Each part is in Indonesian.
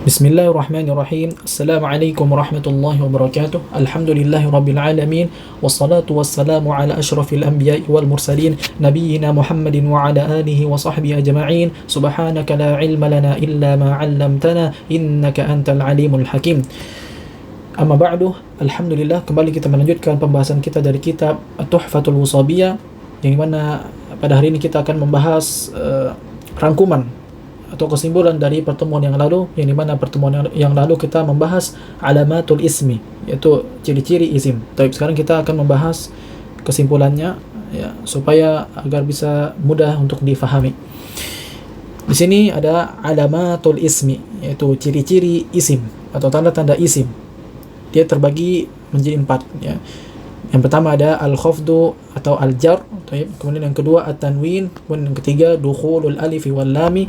Bismillahirrahmanirrahim. Assalamualaikum warahmatullahi wabarakatuh. Alhamdulillahi rabbil alamin. Wassalatu wassalamu ala ashrafil anbiya'i wal mursalin nabiyyina Muhammadin wa ala alihi wa sahbihi ajma'in. Subhanaka la ilma lana illa ma 'allamtana innaka antal alimul hakim. Amma ba'du. Alhamdulillah, kembali kita melanjutkan pembahasan kita dari kitab Tuhfatul Wusabiyah, yang mana pada hari ini kita akan membahas rangkuman atau kesimpulan dari pertemuan yang lalu, yang dimana pertemuan yang lalu kita membahas alamatul ismi, yaitu ciri-ciri isim. Tapi sekarang kita akan membahas kesimpulannya, ya, supaya agar bisa mudah untuk difahami. Di sini ada alamatul ismi, yaitu ciri-ciri isim atau tanda-tanda isim. Dia terbagi menjadi 4, ya. Yang pertama ada al-khafdu atau al-jar, kemudian yang kedua at-tanwin, kemudian yang ketiga dukhulul alifi wal lami,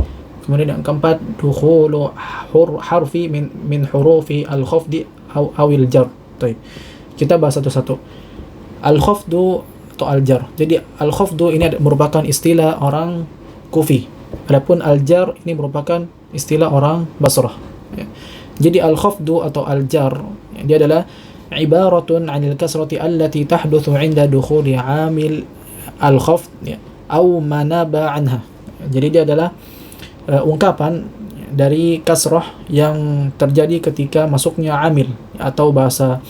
kemudian yang keempat dukhulu harfi min hurufi al-khafdi awil jar. Kita bahas satu-satu. Al-khafdu atau al-jar. Jadi al-khafdu ini merupakan istilah orang Kufi. Adapun al-jar ini merupakan istilah orang Basrah. Jadi al-khafdu atau al-jar, dia adalah ibaratun 'anil kasrati allati tahdutsu 'inda dukhuli 'amil al-khafd au manaba 'anha. Jadi dia adalah ungkapan dari kasrah yang terjadi ketika masuknya amil, atau bahasa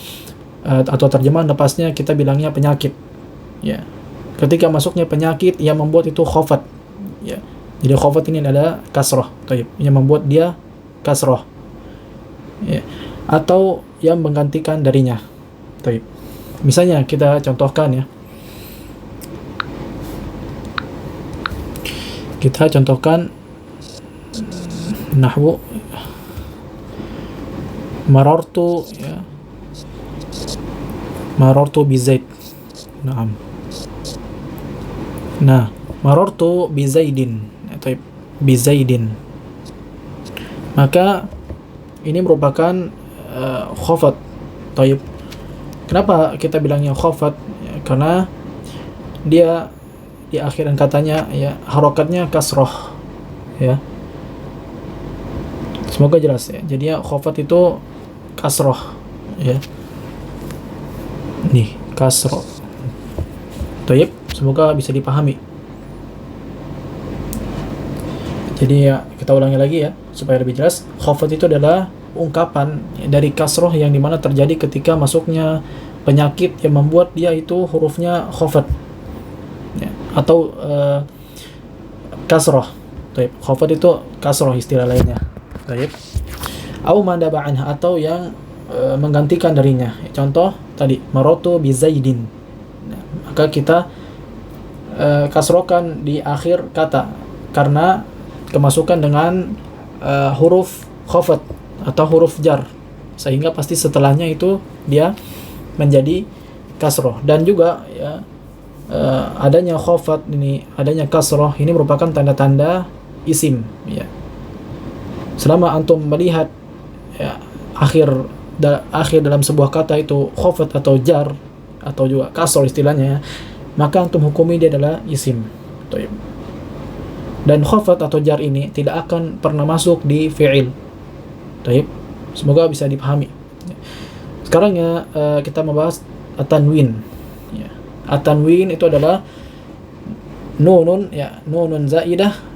atau terjemahan lepasnya kita bilangnya penyakit, ya. Ketika masuknya penyakit yang membuat itu khafat, ya. Jadi khafat ini adalah kasrah, yang membuat dia kasrah, ya, atau yang menggantikan darinya. Misalnya kita contohkan, ya. Kita contohkan nahwu marartu, ya, marartu bi Zaid. Nah, marartu bi Zaidin, bi Zaidin. Maka ini merupakan khafat. Kenapa kita bilangnya khafat? Ya, karena dia di akhiran katanya, ya, harokatnya kasroh, ya. Semoga jelas, ya. Jadi ya, khafat itu kasroh, ya. Nih, kasroh. Semoga bisa dipahami. Jadi ya, kita ulangi lagi, ya, supaya lebih jelas. Khafat itu adalah ungkapan dari kasroh yang dimana terjadi ketika masuknya penyakit yang membuat dia itu hurufnya khafat, ya, atau kasroh. Khafat itu kasroh istilah lainnya. Au mandaba anha, atau yang menggantikan darinya. Contoh tadi maratu bi Zaidin. Nah, maka kita kasrohkan di akhir kata karena kemasukan dengan huruf khafat atau huruf jar, sehingga pasti setelahnya itu dia menjadi kasroh. Dan juga, ya, adanya khafat ini, adanya kasroh ini merupakan tanda-tanda isim, ya. Selama antum melihat, ya, akhir dalam sebuah kata itu khafat atau jar atau juga kasroh istilahnya, ya, maka antum hukumi dia adalah isim. Dan khafat atau jar ini tidak akan pernah masuk di fi'il. Semoga bisa dipahami. Sekarang, ya, kita membahas at-tanwin, ya. At-tanwin itu adalah nunun, ya, nunun zaidah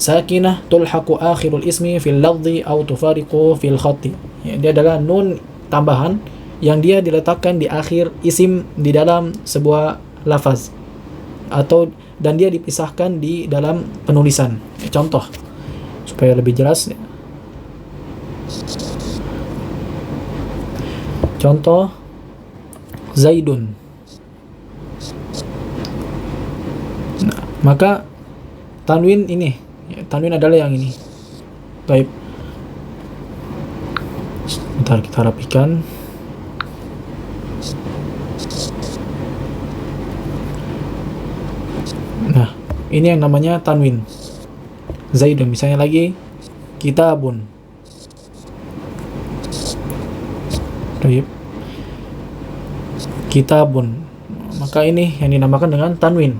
sakinah tulhaqu akhirul ismi fil lafzi au tufariqu fil khatti. Ya, dia adalah nun tambahan yang dia diletakkan di akhir isim di dalam sebuah lafaz, dan dia dipisahkan di dalam penulisan. Ya, contoh supaya lebih jelas, ya. Contoh Zaidun. Nah, maka tanwin ini, ya, tanwin adalah yang ini. Bentar, kita rapikan. Nah, ini yang namanya tanwin Zaidun. Misalnya lagi kitabun. Kitabun. Maka ini yang dinamakan dengan tanwin.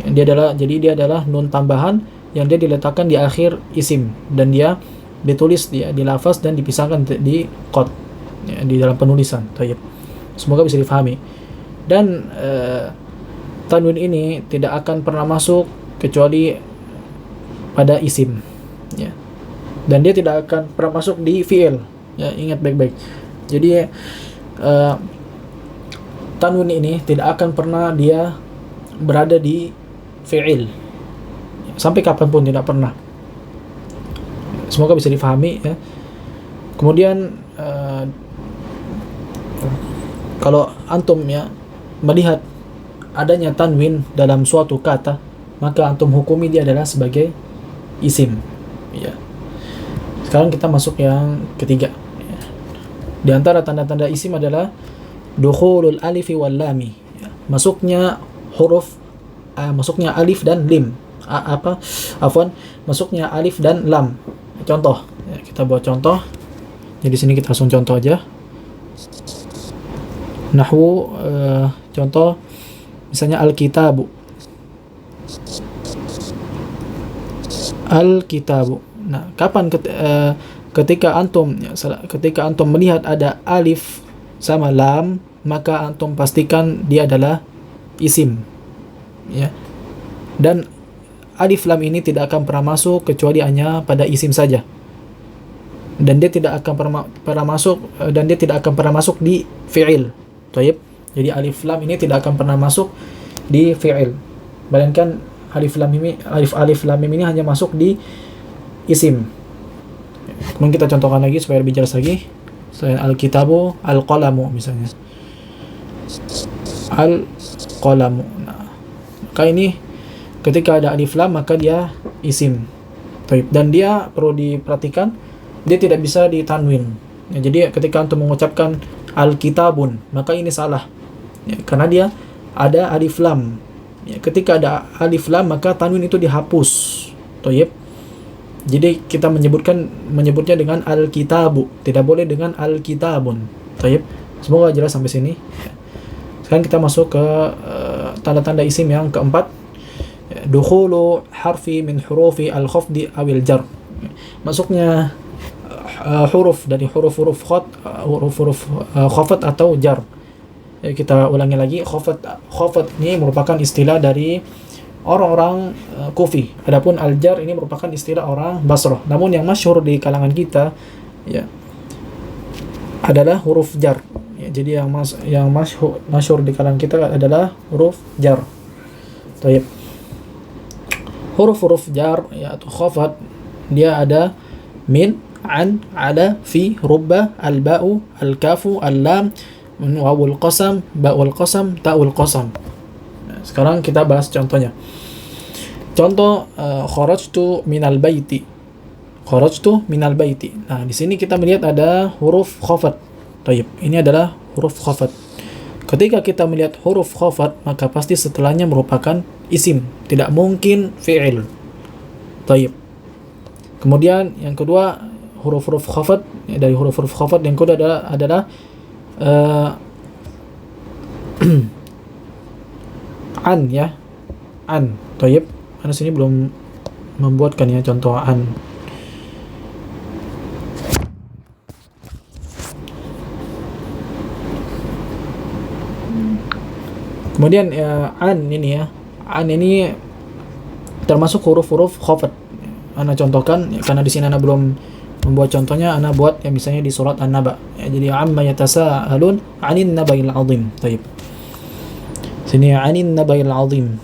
Jadi dia adalah nun tambahan yang dia diletakkan di akhir isim, dan dia ditulis di lafaz dan dipisahkan di qad, ya, di dalam penulisan. Tayyib. Semoga bisa difahami. Dan tanwin ini tidak akan pernah masuk kecuali pada isim, ya. Dan dia tidak akan pernah masuk di fi'il, ya, ingat baik-baik. Jadi tanwin ini tidak akan pernah dia berada di fi'il sampai kapanpun, tidak pernah. Semoga bisa difahami, ya. Kemudian kalau antum, ya, melihat adanya tanwin dalam suatu kata, maka antum hukumi dia adalah sebagai isim, ya. Sekarang kita masuk yang ketiga, ya. Di antara tanda-tanda isim adalah dukhulul alifi wal lami, ya. Masuknya alif dan lim. Masuknya alif dan lam. Contoh, ya, kita buat contoh. Jadi sini kita langsung contoh aja. Nahwu, contoh misalnya al-kitabu. Nah, kapan ketika antum melihat ada alif sama lam, maka antum pastikan dia adalah isim, ya. Dan alif lam ini tidak akan pernah masuk kecuali hanya pada isim saja. Dan dia tidak akan pernah masuk di fi'il. Tayyib. Jadi alif lam ini tidak akan pernah masuk di fi'il. Bayangkan alif lam mim ini hanya masuk di isim. Kemudian kita contohkan lagi supaya lebih jelas lagi. Selain al-kitabu, al-qalamu misalnya. Al-qalamu. Nah, maka ini ketika ada alif lam maka dia isim. Tayyib. Dan dia perlu diperhatikan, dia tidak bisa ditanwin. Ya, jadi ketika antum mengucapkan al-kitabun, maka ini salah, ya, karena dia ada alif lam, ya. Ketika ada alif lam maka tanwin itu dihapus. Tayyib. Jadi kita menyebutnya dengan al-kitabu, tidak boleh dengan al-kitabun. Tayyib. Semoga jelas sampai sini. Sekarang kita masuk ke tanda-tanda isim yang keempat. Dukhulu harfi min hurufi al-khafdi awil jar. Masuknya huruf dari huruf-huruf khafat atau jar. Kita ulangi lagi, khafat ini merupakan istilah dari orang-orang Kufi. Adapun al-jar ini merupakan istilah orang Basrah. Namun yang masyhur di kalangan kita, ya, adalah huruf jar. Ya, jadi yang masyhur di kalangan kita adalah huruf jar. Tayyib. Huruf-huruf jar, ya, atau khafat, dia ada min, an, ala, fi, rubba, al-ba'u, al-kafu, al-lam, wawul qasam, ba'ul qasam, ta'ul qasam. Nah, sekarang kita bahas contohnya. Contoh, kharajtu minal baiti. Kharajtu minal baiti. Nah, di sini kita melihat ada huruf khafat. Tayyib. Ini adalah huruf khafat. Ketika kita melihat huruf khafat, maka pasti setelahnya merupakan isim, tidak mungkin fi'il. Tayyib. Kemudian yang kedua, huruf-huruf khafat, ya, dari huruf-huruf khafat yang kedua adalah an, ya, an. Tayyib. Karena sini belum membuatkan, ya, contoh an. Kemudian an ini, ya, an ini termasuk huruf-huruf khafat. Ana contohkan, ya, karena di sini ana belum membuat contohnya, ana buat yang misalnya di surat An-Naba. Ya, jadi amma yatasaalun 'anil nabail 'azim. Baik. Sini 'anil nabail 'azim.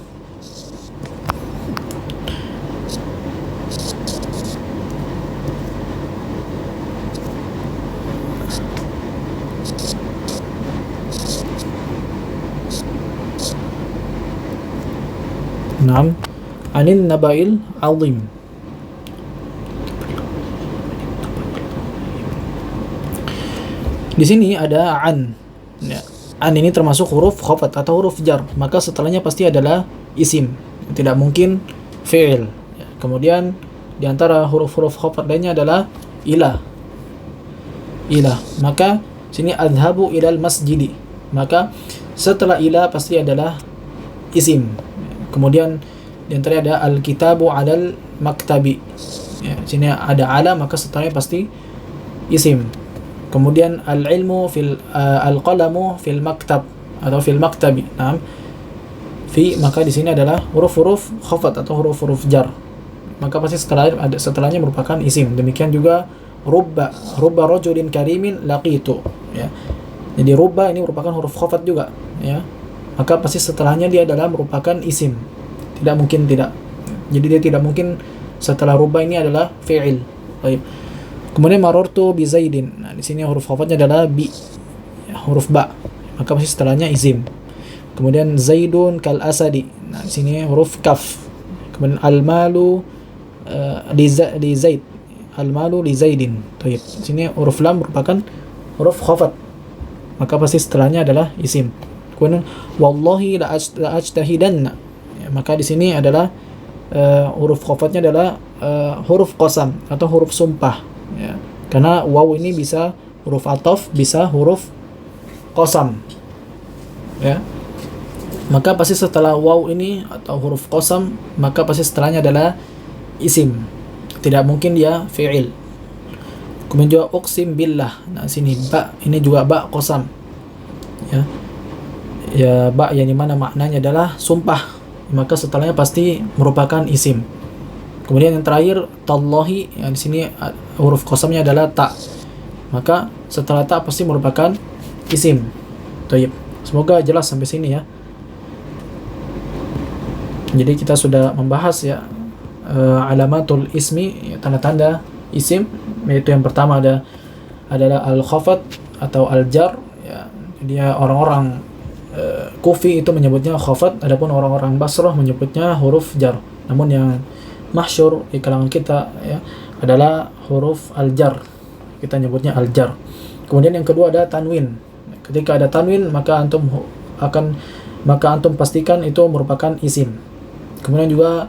Naam, 'anil nabail 'azim. Di sini ada an. Ya. An ini termasuk huruf khafat atau huruf jar, maka setelahnya pasti adalah isim, tidak mungkin fi'il. Ya. Kemudian di antara huruf-huruf khafat lainnya adalah ilah. Maka sini adhabu ilal masjidi. Maka setelah ilah pasti adalah isim. Kemudian di antara ada al-kitabu alal maktabi. Ya, sini ada ala maka setelahnya pasti isim. Kemudian al-ilmu al-qalamu fil maktab atau fil maktabi. Nah, fi maka di sini adalah huruf-huruf khafat atau huruf-huruf jar. Maka pasti setelahnya merupakan isim. Demikian juga rubba rajulin karimin laqitu, ya. Jadi rubba ini merupakan huruf khafat juga, ya. Maka pasti setelahnya dia adalah merupakan isim. Tidak mungkin tidak. Jadi dia tidak mungkin setelah rubba ini adalah fi'il. Baik. Kemudian marartu bi Zaidin. Nah, di sini huruf khafatnya adalah bi, ya, huruf ba. Maka pasti setelahnya isim. Kemudian Zaidun kal asadi. Nah, di sini huruf kaf. Kemudian al-malu li Zaid. Al-malu li Zaidin. Baik. Di sini huruf lam merupakan huruf khafat. Maka pasti setelahnya adalah isim. Kemudian wallahi la ajtahidanna. Ya, maka di sini adalah huruf khafatnya adalah huruf qasam atau huruf sumpah, ya. Karena waw ini bisa huruf ataf, bisa huruf qasam, ya. Maka pasti setelah waw ini atau huruf qasam, maka pasti setelahnya adalah isim. Tidak mungkin dia fi'il. Kemudian juga uqsim billah. Nah, sini ba ini juga ba qasam, ya. Ya, ba yang dimana maknanya adalah sumpah, maka setelahnya pasti merupakan isim. Kemudian yang terakhir tallahi, yang di sini huruf qasamnya adalah ta, maka setelah ta pasti merupakan isim. Baik. Semoga jelas sampai sini, ya. Jadi kita sudah membahas, ya, alamatul ismi, ya, tanda-tanda isim, yaitu yang pertama adalah al-khafat atau al-jar, ya. Jadi orang-orang Kufi itu menyebutnya khafat, adapun orang-orang Basrah menyebutnya huruf jar. Namun yang masyhur di kalangan kita, ya, adalah huruf al-jar. Kita nyebutnya al-jar. Kemudian yang kedua ada tanwin. Ketika ada tanwin, maka antum pastikan itu merupakan isim. Kemudian juga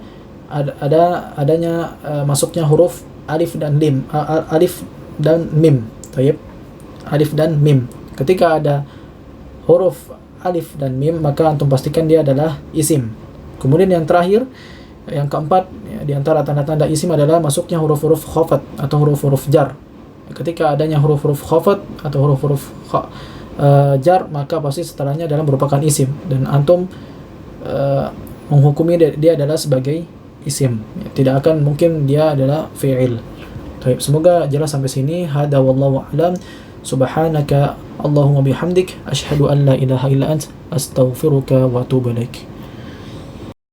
adanya masuknya huruf alif dan mim. Taib. Alif dan mim. Ketika ada huruf alif dan mim, maka antum pastikan dia adalah isim. Kemudian yang terakhir, yang keempat, ya, di antara tanda-tanda isim adalah masuknya huruf-huruf khafat atau huruf-huruf jar. Ketika adanya huruf-huruf khafat atau huruf-huruf jar, maka pasti setelahnya adalah merupakan isim, dan antum menghukumi dia adalah sebagai isim. Ya, tidak akan mungkin dia adalah fi'il. Baik, semoga jelas sampai sini. Hada wallahu a'lam. Subhanaka Allahumma bihamdik asyhadu an la ilaha illa ant astaghfiruka wa atubu ilaik.